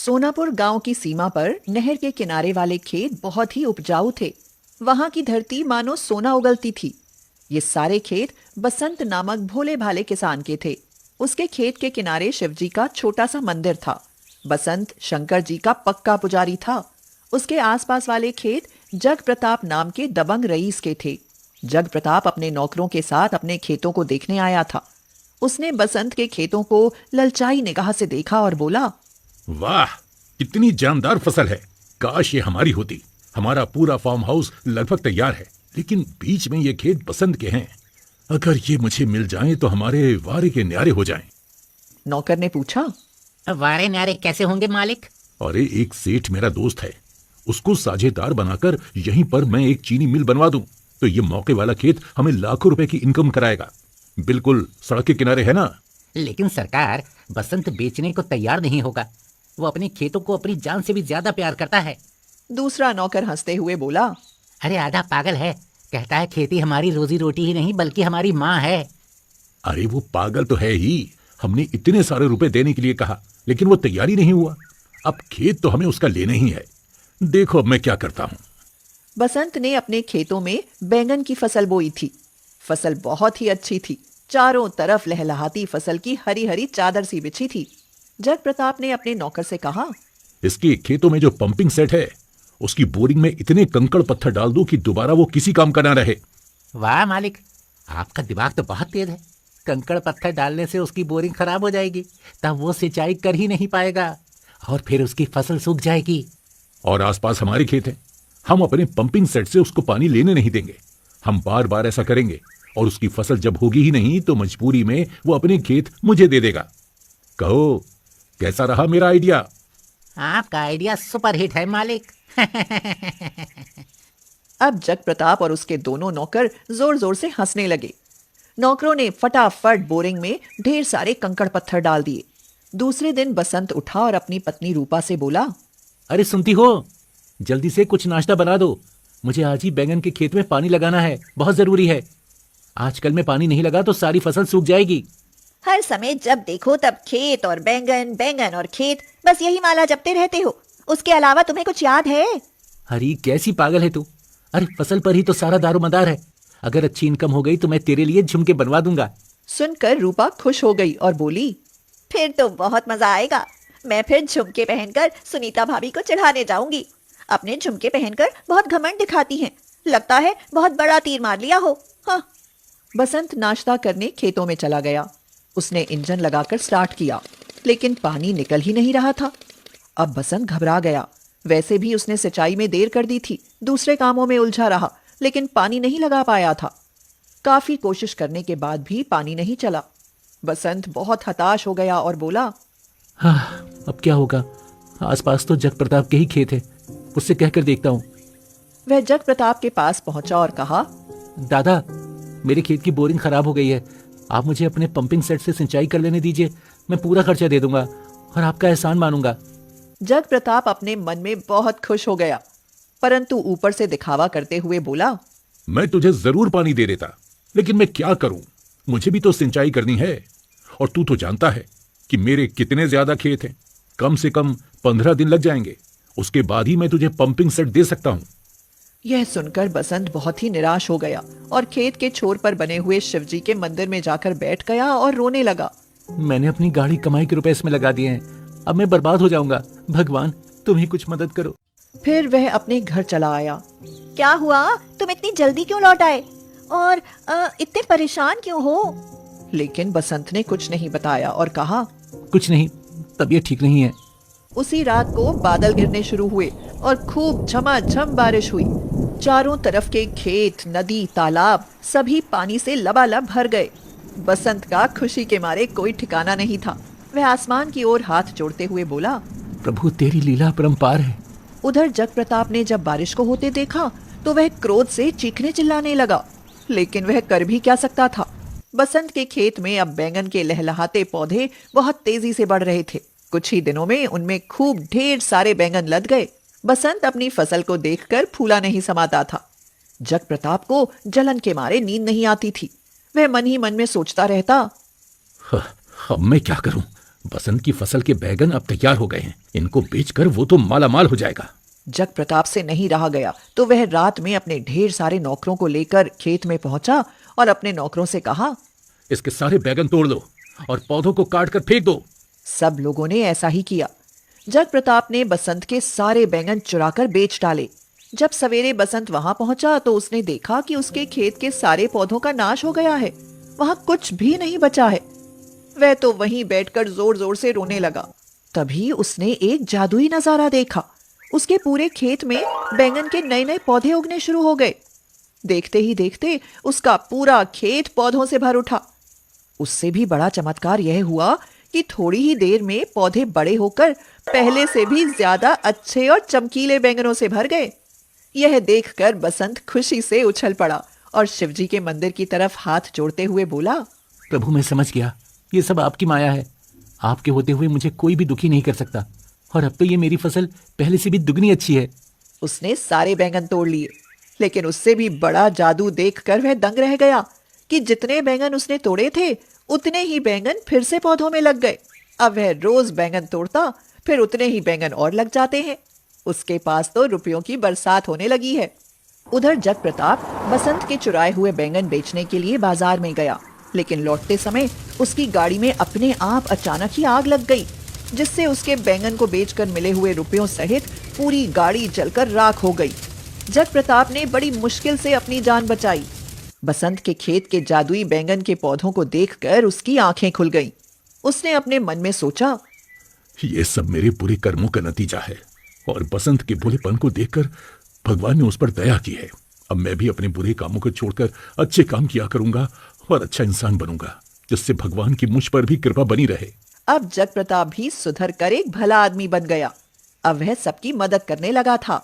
सोनापुर गांव की सीमा पर नहर के किनारे वाले खेत बहुत ही उपजाऊ थे। वहां की धरती मानो सोना उगलती थी। ये सारे खेत बसंत नामक भोले भाले किसान के थे। उसके खेत के किनारे शिवजी का छोटा सा मंदिर था। बसंत शंकर जी का पक्का पुजारी था। उसके आसपास वाले खेत जग प्रताप नाम के दबंग रईस के थे। जग प्रताप अपने नौकरों के साथ अपने खेतों को देखने आया था। उसने बसंत के खेतों को ललचाई निगाह से देखा और बोला, वाह, कितनी जानदार फसल है। काश ये हमारी होती। हमारा पूरा फार्म हाउस लगभग तैयार है, लेकिन बीच में ये खेत बसंत के हैं। अगर ये मुझे मिल जाएं तो हमारे वारे के न्यारे हो जाएं। नौकर ने पूछा, वारे न्यारे कैसे होंगे मालिक? अरे एक सेठ मेरा दोस्त है, उसको साझेदार बनाकर यहीं पर मैं एक चीनी मिल बनवा दूं तो ये मौके वाला खेत हमें लाखों रुपए की इनकम कराएगा। बिल्कुल सड़क के किनारे है ना। लेकिन सरकार, बसंत बेचने को तैयार नहीं होगा। वो अपने खेतों को अपनी जान से भी ज्यादा प्यार करता है। दूसरा नौकर हंसते हुए बोला, अरे आधा पागल है, कहता है खेती हमारी रोजी रोटी ही नहीं बल्कि हमारी माँ है। अरे वो पागल तो है ही। हमने इतने सारे रुपए देने के लिए कहा, लेकिन वो तैयार ही नहीं हुआ। अब खेत तो हमें उसका लेना ही है। देखो अब मैं क्या करता हूँ। बसंत ने अपने खेतों में बैंगन की फसल बोई थी। फसल बहुत ही अच्छी थी। चारों तरफ लहलहाती फसल की हरी हरी चादर सी बिछी थी। जग प्रताप ने अपने नौकर से कहा, इसके खेतों में जो पंपिंग सेट है उसकी बोरिंग में इतने कंकड़ पत्थर डाल दो कि दोबारा वो किसी काम का ना रहे। वाह मालिक, आपका दिमाग तो बहुत तेज है। कंकड़ पत्थर डालने से उसकी बोरिंग खराब हो जाएगी, तब वो सिंचाई कर ही नहीं पाएगा और फिर उसकी फसल सूख जाएगी। और आसपास हमारे खेत हैं। हम अपने पंपिंग सेट से उसको पानी लेने नहीं देंगे। हम बार बार ऐसा करेंगे और उसकी फसल जब होगी ही नहीं तो मजबूरी में वो अपने खेत मुझे दे देगा। कहो, कैसा रहा मेरा आइडिया? आपका आइडिया सुपर हिट है मालिक। अब जग प्रताप और उसके दोनों नौकर जोर जोर से हंसने लगे। नौकरों ने फटाफट बोरिंग में ढेर सारे कंकड़ पत्थर डाल दिए। दूसरे दिन बसंत उठा और अपनी पत्नी रूपा से बोला, अरे सुनती हो, जल्दी से कुछ नाश्ता बना दो। मुझे आज ही बैंगन के खेत में पानी लगाना है, बहुत जरूरी है। आजकल में पानी नहीं लगा तो सारी फसल सूख जाएगी। हर समय जब देखो तब खेत और बैंगन, बैंगन और खेत, बस यही माला जपते रहते हो। उसके अलावा तुम्हें कुछ याद है? अरे कैसी पागल है तू। अरे फसल पर ही तो सारा दारोमदार है। अगर अच्छी इनकम हो गई तो मैं तेरे लिए झुमके बनवा दूंगा। सुनकर रूपा खुश हो गई और बोली, फिर तो बहुत मजा आएगा। मैं फिर झुमके पहनकर सुनीता भाभी को चढ़ाने जाऊंगी। अपने झुमके पहनकर बहुत घमंड दिखाती हैं। लगता है बहुत बड़ा तीर मार लिया हो। हाँ। बसंत नाश्ता करने खेतों में चला गया। उसने इंजन लगाकर स्टार्ट किया, लेकिन पानी निकल ही नहीं रहा था। अब बसंत घबरा गया। वैसे भी उसने सिंचाई में देर कर दी थी। दूसरे कामों में उलझा रहा, लेकिन पानी नहीं लगा पाया था। काफी कोशिश करने के बाद भी पानी नहीं चला। बसंत बहुत हताश हो गया और बोला, हाँ, अब क्या होगा? आसपास तो जग प्रताप के ही खेत है, उससे कहकर देखता हूँ। वह जग प्रताप के पास पहुंचा और कहा, दादा, मेरे खेत की बोरिंग खराब हो गई है। आप मुझे अपने पंपिंग सेट से सिंचाई कर लेने दीजिए। मैं पूरा खर्चा दे दूंगा और आपका एहसान मानूंगा। जग प्रताप अपने मन में बहुत खुश हो गया, परंतु ऊपर से दिखावा करते हुए बोला, मैं तुझे जरूर पानी दे देता, लेकिन मैं क्या करूं? मुझे भी तो सिंचाई करनी है। और तू तो जानता है कि मेरे कितने ज्यादा खेत हैं। कम से कम 15 दिन लग जाएंगे। उसके बाद ही मैं तुझे पंपिंग सेट दे सकता हूं। यह सुनकर बसंत बहुत ही निराश हो गया और खेत के छोर पर बने हुए शिवजी के मंदिर में जाकर बैठ गया और रोने लगा। मैंने अपनी गाड़ी कमाई के रुपए इसमें लगा दिए हैं। अब मैं बर्बाद हो जाऊंगा। भगवान, तुम ही कुछ मदद करो। फिर वह अपने घर चला आया। क्या हुआ? तुम इतनी जल्दी क्यों लौट आए और इतने परेशान क्यों हो? लेकिन बसंत ने कुछ नहीं बताया और कहा, कुछ नहीं, तबीयत ठीक नहीं है। उसी रात को बादल गिरने शुरू हुए और खूब झमाझम बारिश हुई। चारों तरफ के खेत, नदी, तालाब सभी पानी से लबालब भर गए। बसंत का खुशी के मारे कोई ठिकाना नहीं था। वह आसमान की ओर हाथ जोड़ते हुए बोला, प्रभु, तेरी लीला अपरंपार है। उधर जग प्रताप ने जब बारिश को होते देखा तो वह क्रोध से चीखने चिल्लाने लगा, लेकिन वह कर भी क्या सकता था। बसंत के खेत में अब बैंगन के लहलहाते पौधे बहुत तेजी से बढ़ रहे थे। कुछ ही दिनों में उनमें खूब ढेर सारे बैंगन लद गए। बसंत अपनी फसल को देखकर फूला नहीं समाता था। जग प्रताप को जलन के मारे नींद नहीं आती थी। वह मन ही मन में सोचता रहता, अब मैं क्या करूं? बसंत की फसल के बैगन अब तैयार हो गए हैं, इनको बेचकर वो तो मालामाल हो जाएगा। जग प्रताप से नहीं रहा गया तो वह रात में अपने ढेर सारे नौकरों को लेकर खेत में पहुंचा और अपने नौकरों से कहा। इसके सारे बैगन तोड़ लो और पौधों को काट कर फेंक दो। सब लोगों ने ऐसा ही किया। जग प्रताप ने बसंत के सारे बैंगन चुराकर बेच डाले। जब सवेरे बसंत वहां पहुंचा तो उसने देखा कि उसके खेत के सारे पौधों का नाश हो गया है, वहां कुछ भी नहीं बचा है। वह तो वहीं बैठकर जोर जोर से रोने लगा। तभी उसने एक जादुई नजारा देखा। उसके पूरे खेत में बैंगन के नए नए पौधे उगने शुरू हो गए। देखते ही देखते उसका पूरा खेत पौधों से भर उठा। उससे भी बड़ा चमत्कार यह हुआ कि थोड़ी ही देर में पौधे बड़े होकर पहले से भी ज्यादा अच्छे और चमकीले बैंगनों से भर गए। यह देखकर बसंत खुशी से उछल पड़ा और शिवजी के मंदिर की तरफ हाथ जोड़ते हुए बोला। प्रभु, मैं समझ गया, ये सब आपकी माया है। आपके होते हुए मुझे कोई भी दुखी नहीं कर सकता, और अब तो ये मेरी फसल पहले से भी दुगनी अच्छी है। उसने सारे बैंगन तोड़ लिए, लेकिन उससे भी बड़ा जादू देखकर वह दंग रह गया कि जितने बैंगन उसने तोड़े थे उतने ही बैंगन फिर से पौधों में लग गए। अब वह रोज बैंगन तोड़ता, फिर उतने ही बैंगन और लग जाते हैं। उसके पास तो रुपयों की बरसात होने लगी है। उधर जग प्रताप बसंत के चुराए हुए बैंगन बेचने के लिए बाजार में गया, लेकिन लौटते समय उसकी गाड़ी में अपने आप अचानक ही आग लग गई, जिससे उसके बैंगन को बेचकर मिले हुए रुपयों सहित पूरी गाड़ी जलकर राख हो गई। जग प्रताप ने बड़ी मुश्किल से अपनी जान बचाई। बसंत के खेत के जादुई बैंगन के पौधों को देखकर उसकी आंखें खुल गईं। उसने अपने मन में सोचा, ये सब मेरे बुरे कर्मों का नतीजा है, और बसंत के बुरेपन को देखकर भगवान ने उस पर दया की है। अब मैं भी अपने बुरे कामों को छोड़कर अच्छे काम किया करूंगा और अच्छा इंसान बनूंगा, जिससे भगवान की मुझ पर भी कृपा बनी रहे। अब जग प्रताप भी सुधर कर एक भला आदमी बन गया। अब वह सबकी मदद करने लगा था।